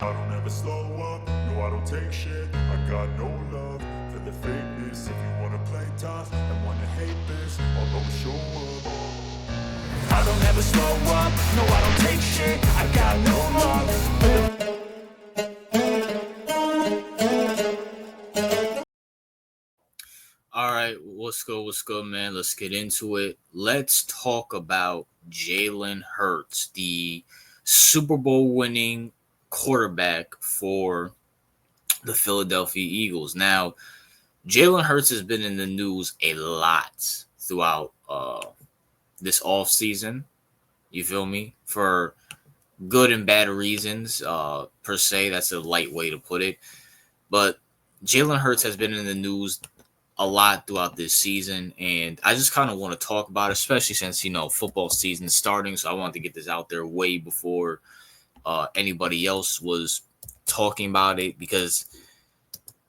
I don't ever slow up, no I don't take shit. I got no love for the fakeness. If you wanna play tough and wanna hate this, I'll always show up. I don't ever slow up, no I don't take shit. I got no love for the All right, what's good, man? Let's get into it. Let's talk about Jalen Hurts, the Super Bowl winning quarterback for the Philadelphia Eagles. Now, Jalen Hurts has been in the news a lot throughout this off season. You feel me? For good and bad reasons, per se. That's a light way to put it. But Jalen Hurts has been in the news a lot throughout this season, and I just kind of want to talk about it, especially since football season is starting. So I wanted to get this out there way before anybody else was talking about it, because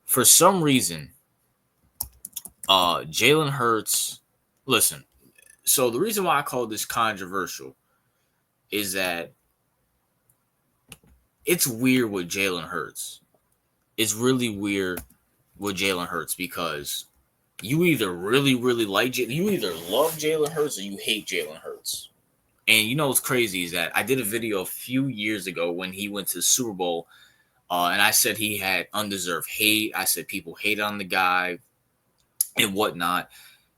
for some reason, Jalen Hurts. Listen, so the reason why I call this controversial is that it's weird with Jalen Hurts. It's really weird with Jalen Hurts because you either really, really you either love Jalen Hurts or you hate Jalen Hurts. And you know what's crazy is that I did a video a few years ago when he went to the Super Bowl, and I said he had undeserved hate. I said people hate on the guy and whatnot.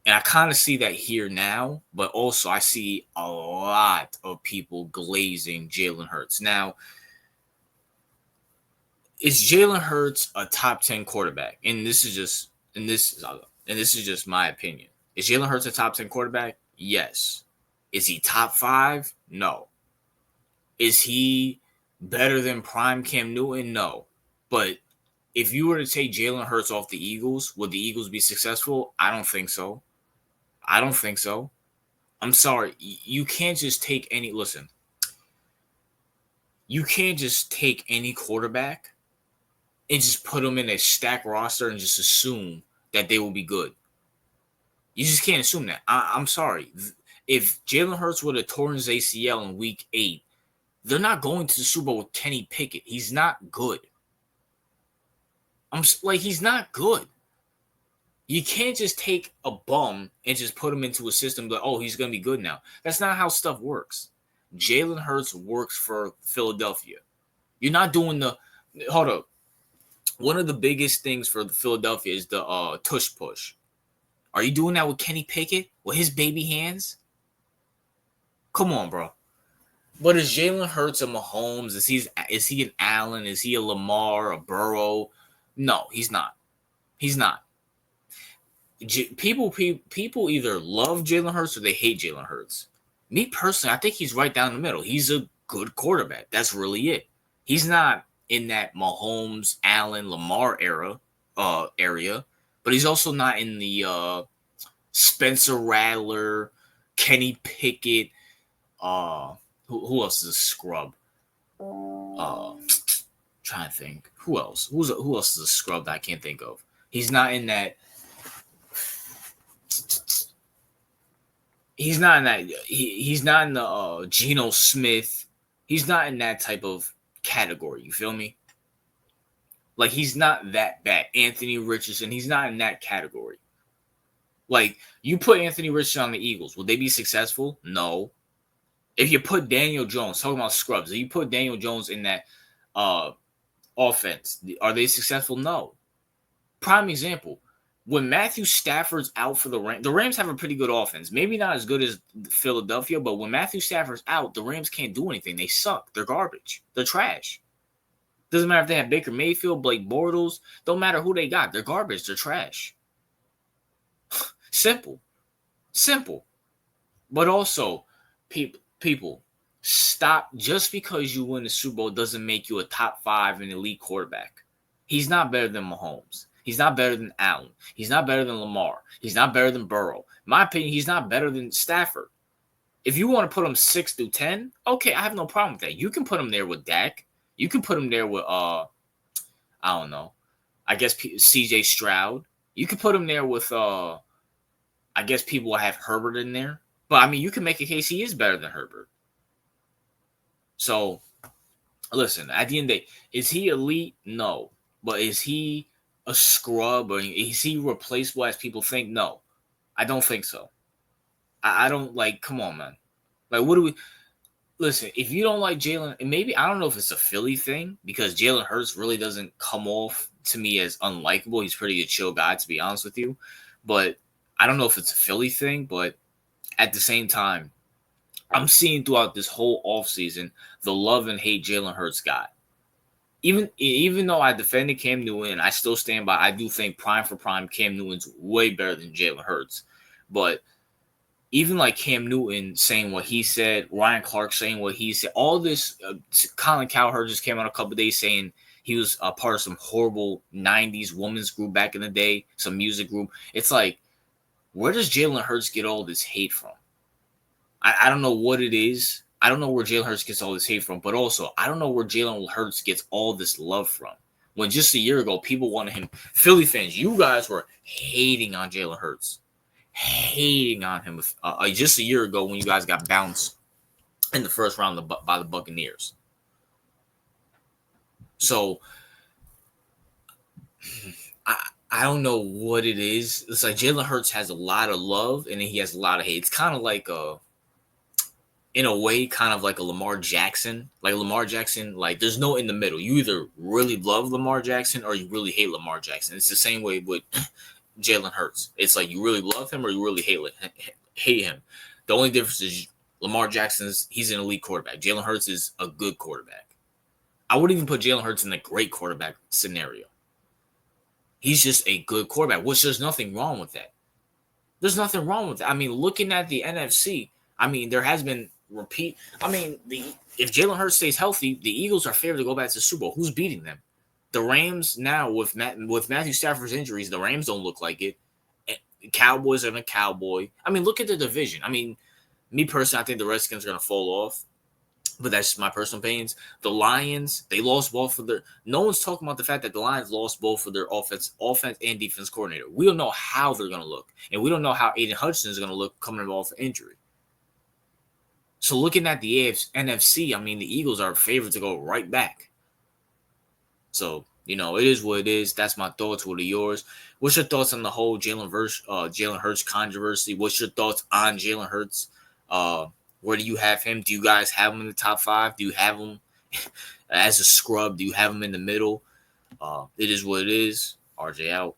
And I kind of see that here now, but also I see a lot of people glazing Jalen Hurts. Now, is Jalen Hurts a top 10 quarterback? And this is just my opinion. Is Jalen Hurts a top 10 quarterback? Yes. Is he top 5? No. Is he better than prime Cam Newton? No. But if you were to take Jalen Hurts off the Eagles, would the Eagles be successful? I don't think so. I don't think so. I'm sorry. You can't just take any. Listen, you can't just take any quarterback and just put them in a stack roster and just assume that they will be good. You just can't assume that. I'm sorry. If Jalen Hurts would have torn his ACL in week 8, they're not going to the Super Bowl with Kenny Pickett. He's not good. He's not good. You can't just take a bum and just put him into a system like, oh, he's going to be good now. That's not how stuff works. Jalen Hurts works for Philadelphia. You're not doing the – hold up. One of the biggest things for Philadelphia is the tush push. Are you doing that with Kenny Pickett? With his baby hands? Come on, bro. But is Jalen Hurts a Mahomes? Is he an Allen? Is he a Lamar, a Burrow? No, he's not. He's not. People either love Jalen Hurts or they hate Jalen Hurts. Me personally, I think he's right down the middle. He's a good quarterback. That's really it. He's not in that Mahomes, Allen, Lamar area, but he's also not in the Spencer Rattler, Kenny Pickett. Who else is a scrub? Trying to think. Who else? Who else is a scrub that I can't think of? He's not in that. He's not in that. He's not in the Geno Smith. He's not in that type of category. You feel me? Like, he's not that bad. Anthony Richardson. He's not in that category. Like, you put Anthony Richardson on the Eagles, will they be successful? No. If you put Daniel Jones, talking about scrubs, if you put Daniel Jones in that offense, are they successful? No. Prime example, when Matthew Stafford's out for the Rams have a pretty good offense. Maybe not as good as Philadelphia, but when Matthew Stafford's out, the Rams can't do anything. They suck. They're garbage. They're trash. Doesn't matter if they have Baker Mayfield, Blake Bortles. Don't matter who they got. They're garbage. They're trash. Simple. But also, people, stop. Just because you win the Super Bowl doesn't make you a top 5 and elite quarterback. He's not better than Mahomes. He's not better than Allen. He's not better than Lamar. He's not better than Burrow. In my opinion, he's not better than Stafford. If you want to put him 6 through 10, okay, I have no problem with that. You can put him there with Dak. You can put him there with I don't know. I guess CJ Stroud. You can put him there with I guess people will have Herbert in there. But I mean, you can make a case he is better than Herbert. So Listen, at the end of the day, is he elite? No. But is he a scrub or is he replaceable as people think? No. I don't think so. I don't like, come on, man. Like, what do we listen? If you don't like Jalen, and maybe I don't know if it's a Philly thing because Jalen Hurts really doesn't come off to me as unlikable. He's pretty a chill guy, to be honest with you. But I don't know if it's a Philly thing, but at the same time, I'm seeing throughout this whole offseason the love and hate Jalen Hurts got. Even though I defended Cam Newton, I still stand by. I do think prime for prime, Cam Newton's way better than Jalen Hurts. But even like Cam Newton saying what he said, Ryan Clark saying what he said, all this, Colin Cowherd just came out a couple days saying he was a part of some horrible 90s women's group back in the day, some music group. It's like, where does Jalen Hurts get all this hate from? I don't know what it is. I don't know where Jalen Hurts gets all this hate from, but also I don't know where Jalen Hurts gets all this love from. When just a year ago, people wanted him, Philly fans, you guys were hating on Jalen Hurts. Hating on him just a year ago when you guys got bounced in the first round by the Buccaneers. So I don't know what it is. It's like Jalen Hurts has a lot of love and then he has a lot of hate. It's kind of like in a way, kind of like a Lamar Jackson. Like Lamar Jackson, like there's no in the middle. You either really love Lamar Jackson or you really hate Lamar Jackson. It's the same way with Jalen Hurts. It's like you really love him or you really hate him. The only difference is Lamar Jackson's he's an elite quarterback. Jalen Hurts is a good quarterback. I wouldn't even put Jalen Hurts in the great quarterback scenario. He's just a good quarterback, which there's nothing wrong with that. There's nothing wrong with that. I mean, looking at the NFC, I mean, there has been if Jalen Hurts stays healthy, the Eagles are favored to go back to the Super Bowl. Who's beating them? The Rams now with Matthew Stafford's injuries, the Rams don't look like it. Cowboys are a cowboy. I mean, look at the division. I mean, me personally, I think the Redskins are going to fall off, but that's just my personal opinions. The Lions, they lost both for their. No one's talking about the fact that the Lions lost both for their offense and defense coordinator. We don't know how they're going to look, and we don't know how Aiden Hutchinson is going to look coming off injury. So looking at the NFC, I mean, the Eagles are favored to go right back. So, it is what it is. That's my thoughts. What are yours? What's your thoughts on the whole Jalen Hurts controversy? What's your thoughts on Jalen Hurts? Where do you have him? Do you guys have him in the top 5? Do you have him as a scrub? Do you have him in the middle? It is what it is. RJ out.